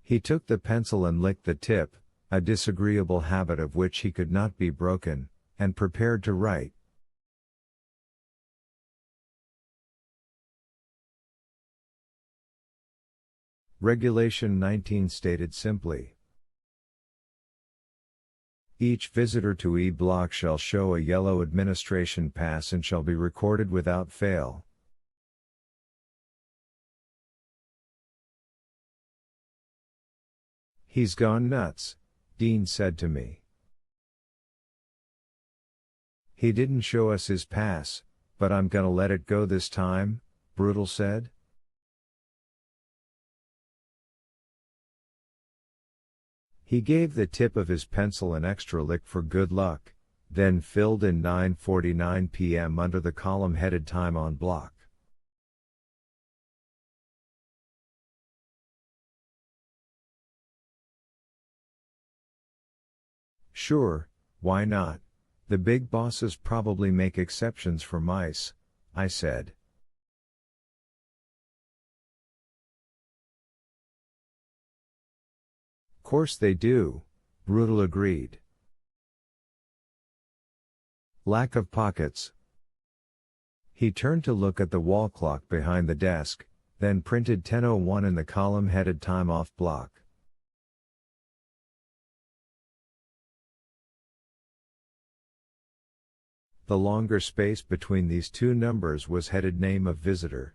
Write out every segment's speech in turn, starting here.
He took the pencil and licked the tip, a disagreeable habit of which he could not be broken, and prepared to write. Regulation 19 stated simply, each visitor to E block shall show a yellow administration pass and shall be recorded without fail. He's gone nuts, Dean said to me. He didn't show us his pass, but I'm gonna let it go this time, Brutal said. He gave the tip of his pencil an extra lick for good luck, then filled in 9:49 p.m. under the column headed time on block. Sure, why not? The big bosses probably make exceptions for mice, I said. Course they do, Brutal agreed. Lack of pockets. He turned to look at the wall clock behind the desk, then printed 10:01 in the column headed time off block. The longer space between these two numbers was headed name of visitor.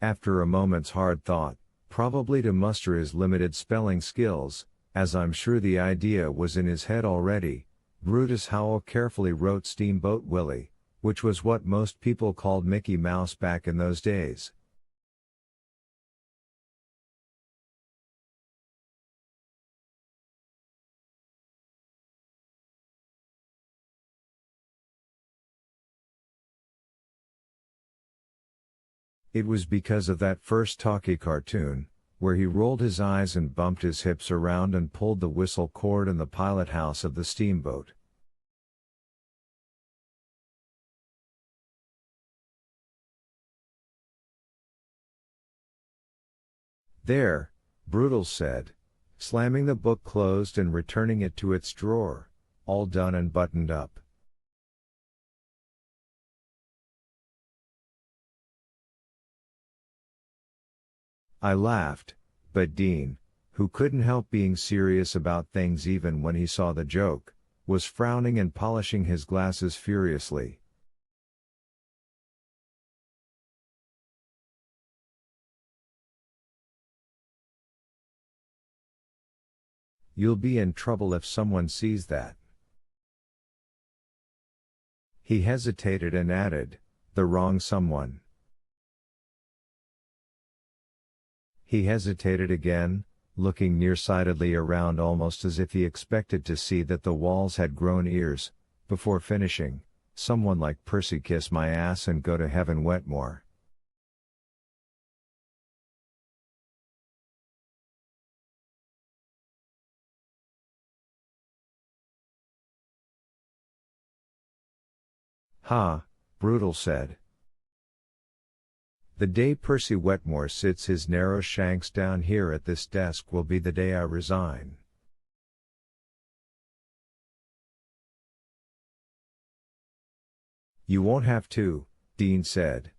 After a moment's hard thought, probably to muster his limited spelling skills, as I'm sure the idea was in his head already, Brutus Howell carefully wrote Steamboat Willie, which was what most people called Mickey Mouse back in those days. It was because of that first talkie cartoon, where he rolled his eyes and bumped his hips around and pulled the whistle cord in the pilot house of the steamboat. There, Brutal said, slamming the book closed and returning it to its drawer, all done and buttoned up. I laughed, but Dean, who couldn't help being serious about things even when he saw the joke, was frowning and polishing his glasses furiously. You'll be in trouble if someone sees that. He hesitated and added, the wrong someone. He hesitated again, looking nearsightedly around almost as if he expected to see that the walls had grown ears, before finishing, someone like Percy kiss my ass and go to heaven Wetmore. Ha, Brutal said. The day Percy Wetmore sits his narrow shanks down here at this desk will be the day I resign. You won't have to, Dean said.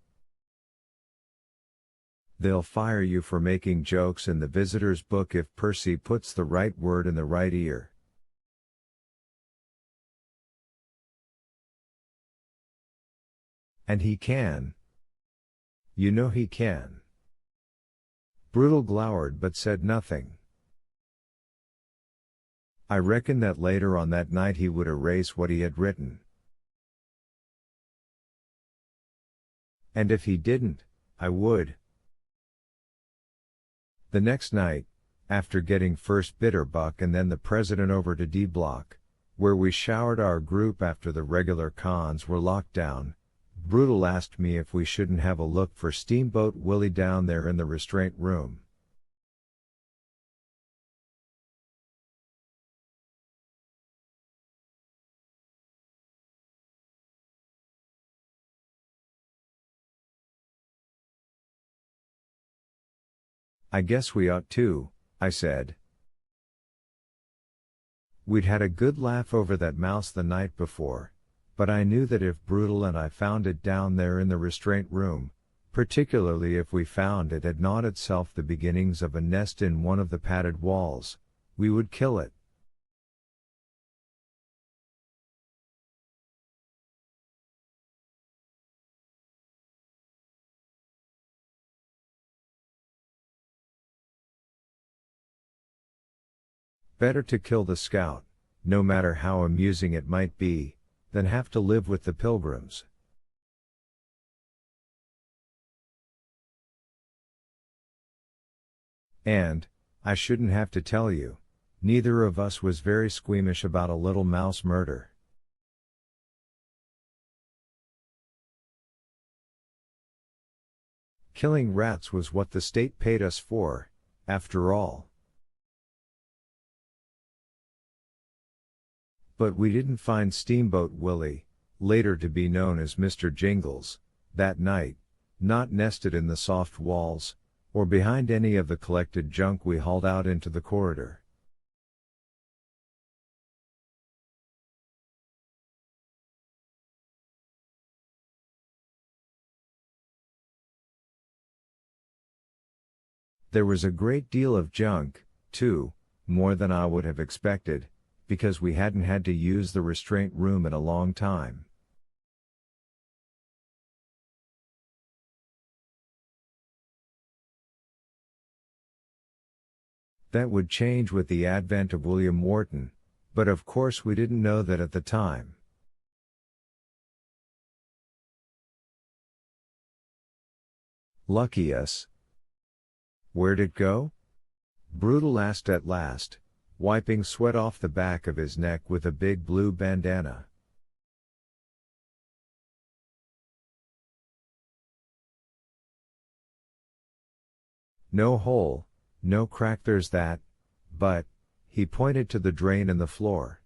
They'll fire you for making jokes in the visitor's book if Percy puts the right word in the right ear. And he can. You know he can. Brutal glowered but said nothing. I reckon that later on that night he would erase what he had written. And if he didn't, I would. The next night, after getting first Bitterbuck and then the president over to D Block, where we showered our group after the regular cons were locked down, Brutal asked me if we shouldn't have a look for Steamboat Willie down there in the restraint room. I guess we ought to, I said. We'd had a good laugh over that mouse the night before, but I knew that if Brutal and I found it down there in the restraint room, particularly if we found it had gnawed itself the beginnings of a nest in one of the padded walls, we would kill it. Better to kill the scout, no matter how amusing it might be, than have to live with the pilgrims. And, I shouldn't have to tell you, neither of us was very squeamish about a little mouse murder. Killing rats was what the state paid us for, after all. But we didn't find Steamboat Willie, later to be known as Mr. Jingles, that night, not nested in the soft walls, or behind any of the collected junk we hauled out into the corridor. There was a great deal of junk, too, more than I would have expected, because we hadn't had to use the restraint room in a long time. That would change with the advent of William Wharton, but of course we didn't know that at the time. Lucky us. Where'd it go? Brutal asked at last, wiping sweat off the back of his neck with a big blue bandana. No hole, no crack there's that, but, he pointed to the drain in the floor.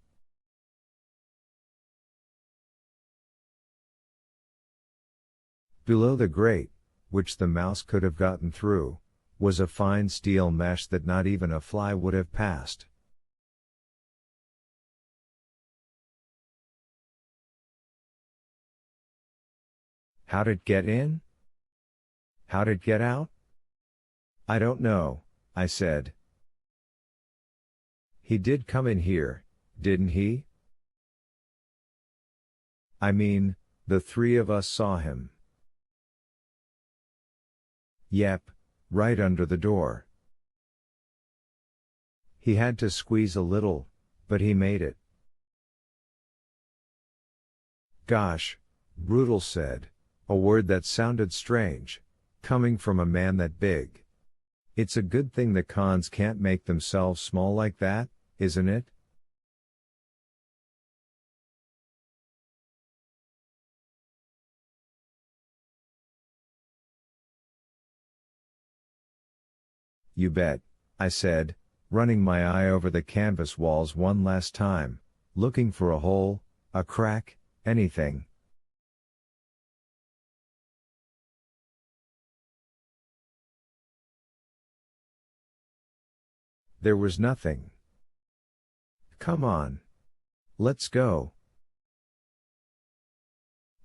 Below the grate, which the mouse could have gotten through, was a fine steel mesh that not even a fly would have passed. How'd it get in? How'd it get out? I don't know, I said. He did come in here, didn't he? I mean, the three of us saw him. Yep, right under the door. He had to squeeze a little, but he made it. Gosh, Brutal said, a word that sounded strange, coming from a man that big. It's a good thing the cons can't make themselves small like that, isn't it? You bet, I said, running my eye over the canvas walls one last time, looking for a hole, a crack, anything. There was nothing. Come on. Let's go.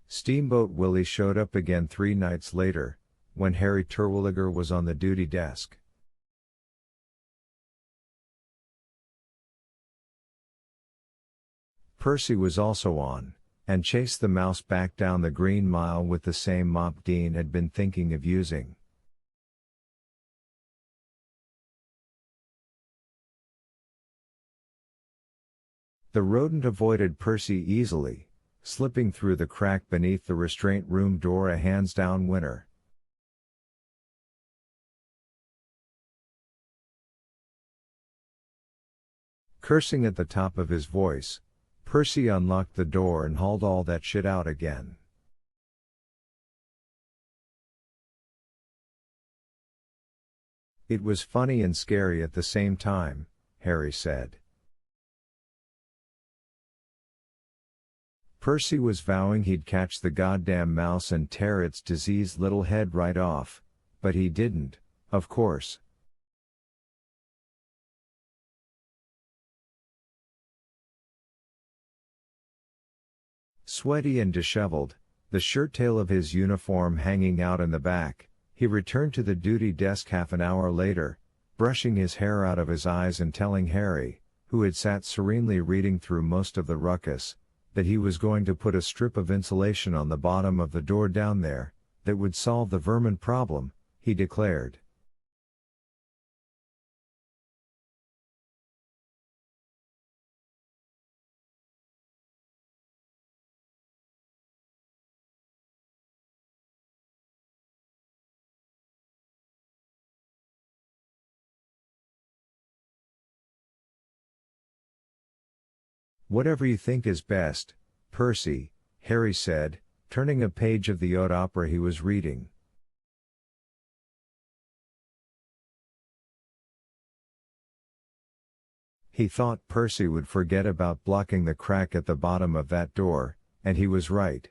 Steamboat Willie showed up again 3 nights later, when Harry Terwilliger was on the duty desk. Percy was also on, and chased the mouse back down the Green Mile with the same mop Dean had been thinking of using. The rodent avoided Percy easily, slipping through the crack beneath the restraint room door a hands-down winner. Cursing at the top of his voice, Percy unlocked the door and hauled all that shit out again. It was funny and scary at the same time, Harry said. Percy was vowing he'd catch the goddamn mouse and tear its diseased little head right off, but he didn't, of course. Sweaty and disheveled, the shirt-tail of his uniform hanging out in the back, he returned to the duty desk half an hour later, brushing his hair out of his eyes and telling Harry, who had sat serenely reading through most of the ruckus, that he was going to put a strip of insulation on the bottom of the door down there, that would solve the vermin problem, he declared. Whatever you think is best, Percy, Harry said, turning a page of the haute opera he was reading. He thought Percy would forget about blocking the crack at the bottom of that door, and he was right.